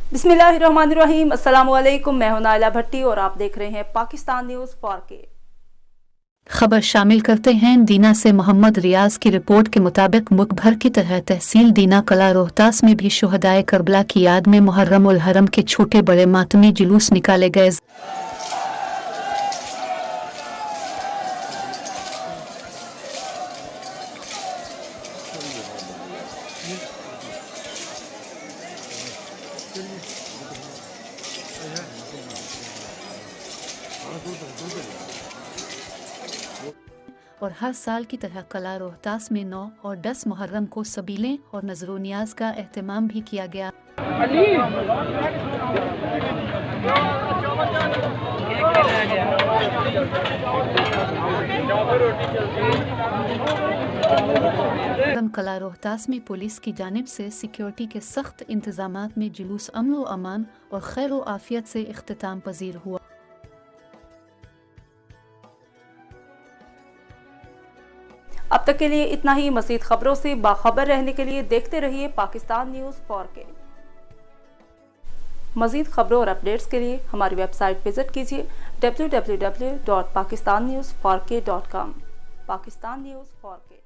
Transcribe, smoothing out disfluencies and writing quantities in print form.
बिस्मिल्लाहिर्रहमानिर्रहीम। अस्सलाम वालेकुम। मैं हूं नाइला भट्टी और आप देख रहे हैं पाकिस्तान न्यूज़ 4K। खबर शामिल करते हैं। दीना से मोहम्मद रियाज की रिपोर्ट के मुताबिक मुल्क भर की तरह तहसील दीना कला रोहतास में भी शुहदाए करबला की याद में मुहर्रम उल हरम के छोटे बड़े मातमी जुलूस निकाले गए। और हर साल की तरह कला रोहतास में 9 और 10 मुहर्रम को सबीलें और नजरो नियाज का एहतमाम भी किया गया। कला रोहतास में पुलिस की जानिब से सिक्योरिटी के सख्त इंतजामात में जुलूस अमन व अमान और खैर व आफियत से इख्तिताम पजीर हुआ। अब तक के लिए इतना ही। मज़ीद खबरों से बाखबर रहने के लिए देखते रहिए पाकिस्तान न्यूज़ 4K। मज़ीद खबरों और अपडेट्स के लिए हमारी वेबसाइट विजिट कीजिए www.pakistannews4k.com। Pakistan news 4K।